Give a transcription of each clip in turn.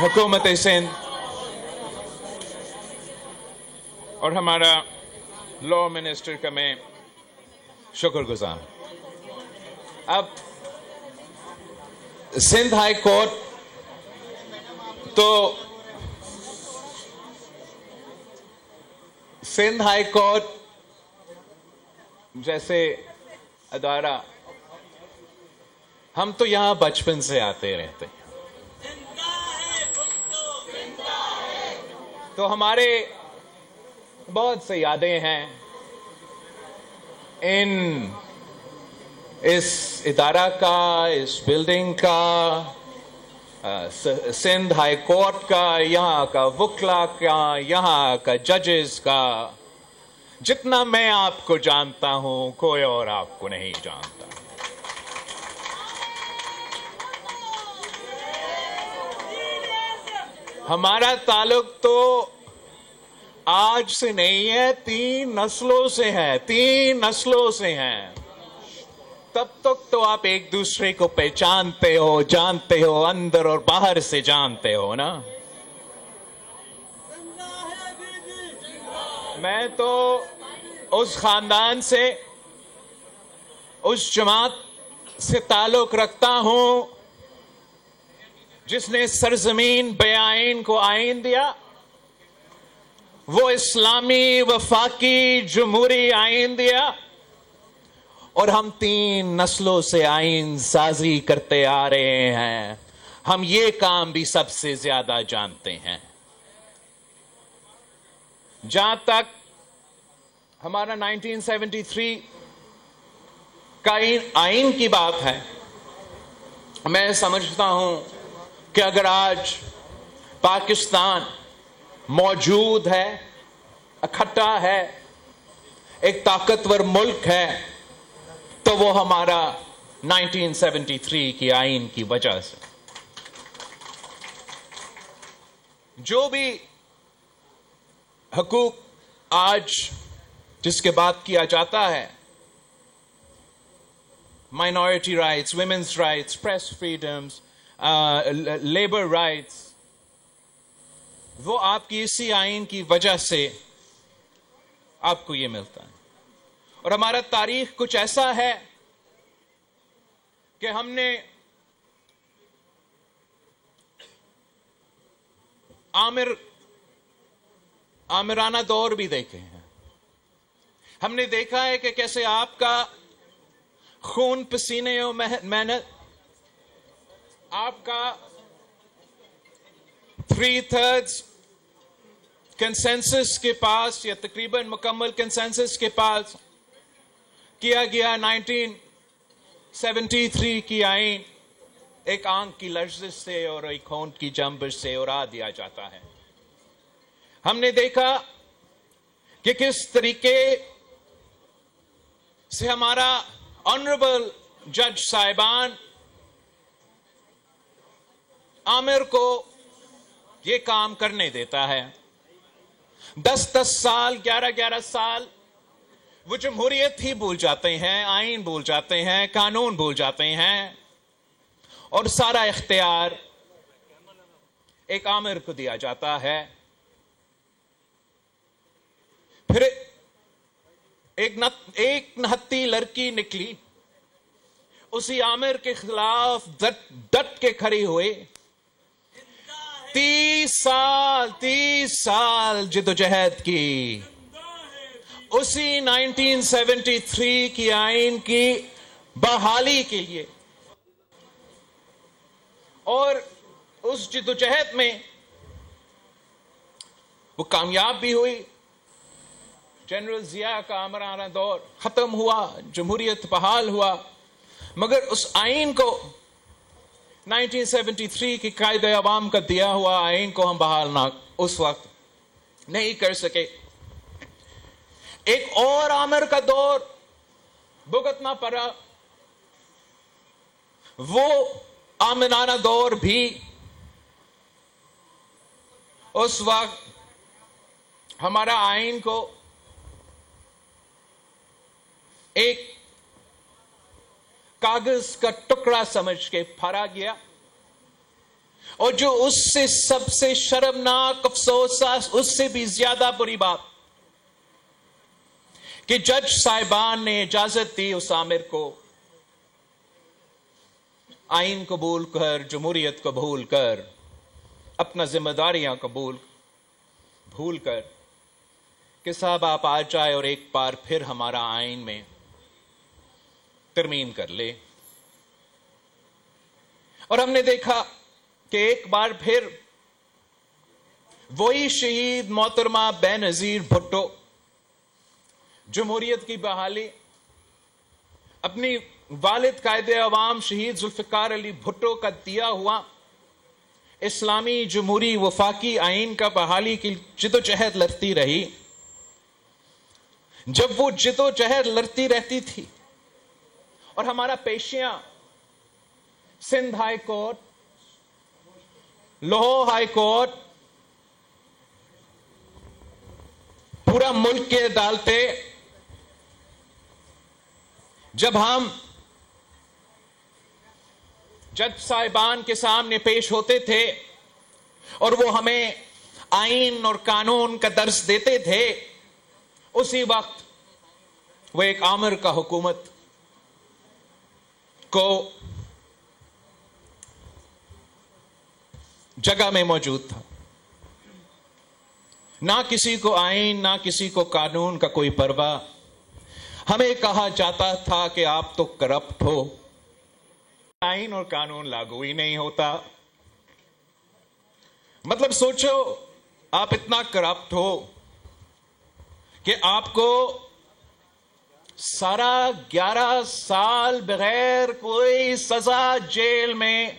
حکومت سندھ اور ہمارا لا منسٹر کا میں شکر گزار ہوں. اب سندھ ہائی کورٹ تو سندھ ہائی کورٹ جیسے ادارہ ہم تو یہاں بچپن سے آتے رہتے ہیں، تو ہمارے بہت سے یادیں ہیں اس ادارہ کا، اس بلڈنگ کا، سندھ ہائی کورٹ کا، یہاں کا وکلا کا، یہاں کا ججز کا. جتنا میں آپ کو جانتا ہوں کوئی اور آپ کو نہیں جانتا. ہمارا تعلق تو آج سے نہیں ہے، 3 نسلوں سے ہے، 3 نسلوں سے ہیں. تب تک تو آپ ایک دوسرے کو پہچانتے ہو، جانتے ہو، اندر اور باہر سے جانتے ہو نا. میں تو اس خاندان سے، اس جماعت سے تعلق رکھتا ہوں جس نے سرزمین بے آئین کو آئین دیا. وہ اسلامی وفاقی جمہوری آئین دیا، اور ہم 3 نسلوں سے آئین سازی کرتے آ رہے ہیں. ہم یہ کام بھی سب سے زیادہ جانتے ہیں. جہاں تک ہمارا 1973 کا آئین کی بات ہے، میں سمجھتا ہوں کہ اگر آج پاکستان موجود ہے، اکٹھا ہے، ایک طاقتور ملک ہے، تو وہ ہمارا 1973 کی آئین کی وجہ سے. جو بھی حقوق آج جس کے بات کیا جاتا ہے، minority rights, women's rights, press freedoms, labour rights, وہ آپ کی اسی آئین کی وجہ سے آپ کو یہ ملتا ہے. اور ہمارا تاریخ کچھ ایسا ہے کہ ہم نے آمرانہ دور بھی دیکھے ہیں. ہم نے دیکھا ہے کہ کیسے آپ کا خون، پسینے اور محنت، آپ کا 3/3 کنسنسس کے پاس، یا تقریباً مکمل کنسنسس کے پاس کیا گیا 1973 کی آئین ایک آنکھ کی لرزش سے اور ایک ہونٹ کی جنبش سے اڑا دیا جاتا ہے. ہم نے دیکھا کہ کس طریقے سے ہمارا آنریبل جج صاحبان عامر کو یہ کام کرنے دیتا ہے. 10 سال، 11 سال وہ جمہوریت ہی بھول جاتے ہیں، آئین بھول جاتے ہیں، قانون بھول جاتے ہیں، اور سارا اختیار ایک آمر کو دیا جاتا ہے. پھر ایک نہتی لڑکی نکلی، اسی آمر کے خلاف ڈٹ کے کھڑی ہوئی. 30 سال جدوجہد کی، اسی 1973 کی آئین کی بحالی کے لیے. اور اس جدوجہد میں وہ کامیاب بھی ہوئی. جنرل ضیاء کا آمرانہ دور ختم ہوا، جمہوریت بحال ہوا، مگر اس آئین کو 1973 کی قائد عوام کا دیا ہوا آئین کو ہم بحال اس وقت نہیں کر سکے. ایک اور آمر کا دور بھگتنا پڑا. وہ آمرانہ دور بھی اس وقت ہمارا آئین کو ایک کاغذ کا ٹکڑا سمجھ کے پھاڑا گیا. اور جو اس سے سب سے شرمناک افسوس، اس سے بھی زیادہ بری بات کہ جج صاحبان نے اجازت دی اس عامر کو آئین قبول کر، جمہوریت کو بھول کر، اپنا ذمہ داریاں بھول کر کہ صاحب آپ آ جائے اور ایک بار پھر ہمارا آئین میں ترمیم کر لے۔ اور ہم نے دیکھا کہ ایک بار پھر وہی شہید محترمہ بے نظیر بھٹو، جمہوریت کی بحالی، اپنی والد قائد عوام شہید ذوالفقار علی بھٹو کا دیا ہوا اسلامی جمہوری وفاقی آئین کا بحالی کی جدوجہد لڑتی رہی۔ جب وہ جدوجہد لڑتی رہتی تھی اور ہمارا پیشیاں Sindh high court, Lahore high court, پورا ملک کے عدالتیں، جب ہم جج صاحبان کے سامنے پیش ہوتے تھے اور وہ ہمیں آئین اور قانون کا درس دیتے تھے، اسی وقت وہ ایک آمر کا حکومت کو جگہ میں موجود تھا۔ نہ کسی کو آئین، نہ کسی کو قانون کا کوئی پرواہ۔ ہمیں کہا جاتا تھا کہ آپ تو کرپٹ ہو، آئین اور قانون لاگو ہی نہیں ہوتا۔ مطلب سوچو، آپ اتنا کرپٹ ہو کہ آپ کو سارا 11 سال بغیر کوئی سزا جیل میں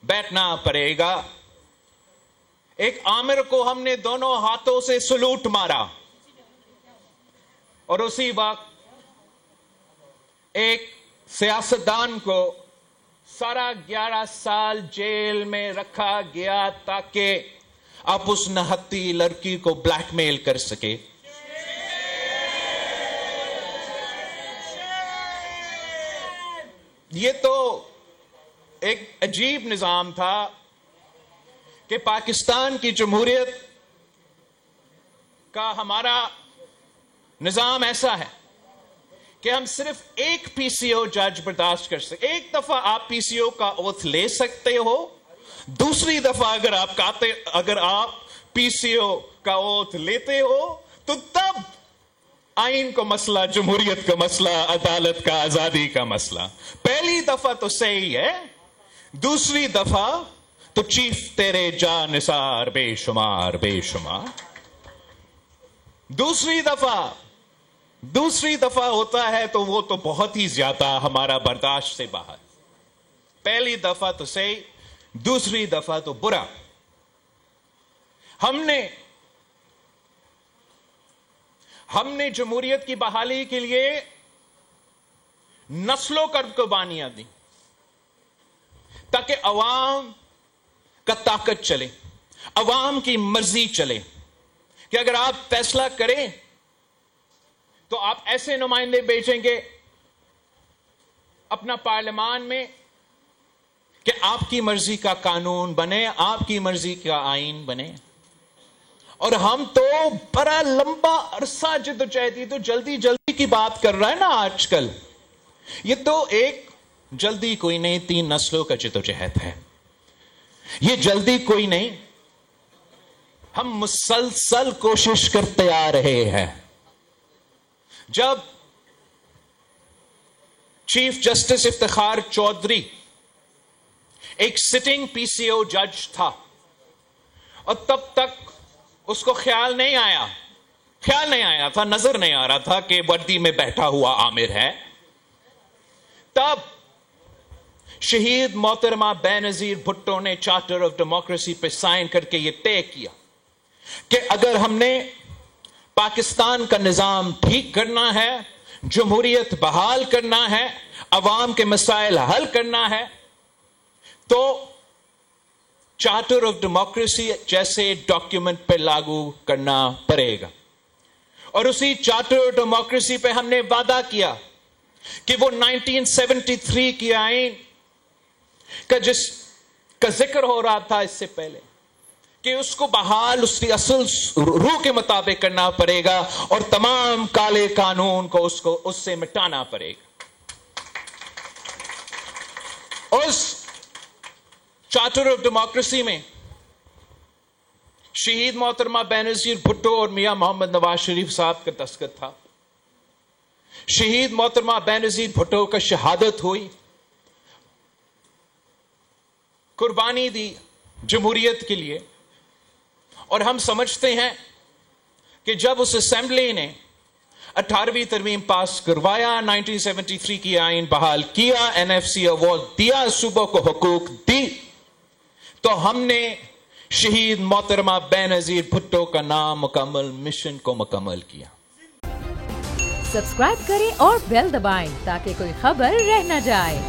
بیٹھنا پڑے گا۔ ایک آمر کو ہم نے دونوں ہاتھوں سے سلوٹ مارا اور اسی وقت ایک سیاستدان کو سارا 11 سال جیل میں رکھا گیا تاکہ آپ اس نہتی لڑکی کو بلیک میل کر سکے۔ یہ تو ایک عجیب نظام تھا کہ پاکستان کی جمہوریت کا ہمارا نظام ایسا ہے کہ ہم صرف ایک پی سی او جج برداشت کر سکتے۔ ایک دفعہ آپ پی سی او کا اوتھ لے سکتے ہو، دوسری دفعہ اگر آپ پی سی او کا اوتھ لیتے ہو تو تب آئین کو مسئلہ، جمہوریت کا مسئلہ، عدالت کا، آزادی کا مسئلہ۔ پہلی دفعہ تو صحیح ہے، دوسری دفعہ تو چیف تیرے جا نثار بے شمار بے شمار۔ دوسری دفعہ ہوتا ہے تو وہ تو بہت ہی زیادہ ہمارا برداشت سے باہر۔ پہلی دفعہ تو صحیح، دوسری دفعہ تو برا۔ ہم نے جمہوریت کی بحالی کے لیے نسلوں کا قربانیاں دی تاکہ عوام کا طاقت چلے، عوام کی مرضی چلے کہ اگر آپ فیصلہ کریں تو آپ ایسے نمائندے بھیجیں گے اپنا پارلیمان میں کہ آپ کی مرضی کا قانون بنے، آپ کی مرضی کا آئین بنے۔ اور ہم تو بڑا لمبا عرصہ جدوجہد، تو جلدی کی بات کر رہا ہے نا آج کل، یہ تو ایک جلدی کوئی نہیں، 3 نسلوں کا جدوجہد ہے۔ یہ جلدی کوئی نہیں، ہم مسلسل کوشش کرتے آ رہے ہیں۔ جب چیف جسٹس افتخار چودھری ایک سٹنگ پی سی او جج تھا اور تب تک اس کو خیال نہیں آیا تھا، نظر نہیں آ رہا تھا کہ وردی میں بیٹھا ہوا عامر ہے، تب شہید محترمہ بے نظیر بھٹو نے چارٹر آف ڈیموکریسی پہ سائن کر کے یہ طے کیا کہ اگر ہم نے پاکستان کا نظام ٹھیک کرنا ہے، جمہوریت بحال کرنا ہے، عوام کے مسائل حل کرنا ہے، تو چارٹر آف ڈیموکریسی جیسے ڈاکیومنٹ پہ لاگو کرنا پڑے گا۔ اور اسی چارٹر آف ڈیموکریسی پہ ہم نے وعدہ کیا کہ وہ 1973 کی آئین کا جس کا ذکر ہو رہا تھا اس سے پہلے کہ اس کو بحال اس کی اصل روح کے مطابق کرنا پڑے گا اور تمام کالے قانون کو اس سے مٹانا پڑے گا. اس چارٹر آف ڈیموکریسی میں شہید محترمہ بینظیر بھٹو اور میاں محمد نواز شریف صاحب کا دستخط تھا. شہید محترمہ بینظیر بھٹو کا شہادت ہوئی، قربانی دی جمہوریت کے لیے، اور ہم سمجھتے ہیں کہ جب اس اسمبلی نے 18ویں ترمیم پاس کروایا، 1973 کی آئین بحال کیا، NFC ایوارڈ دیا، صوبوں کو حقوق دی، تو ہم نے شہید محترمہ بینظیر بھٹو کا نام مکمل مشن کو مکمل کیا. سبسکرائب کریں اور بیل دبائیں تاکہ کوئی خبر رہ نہ جائے.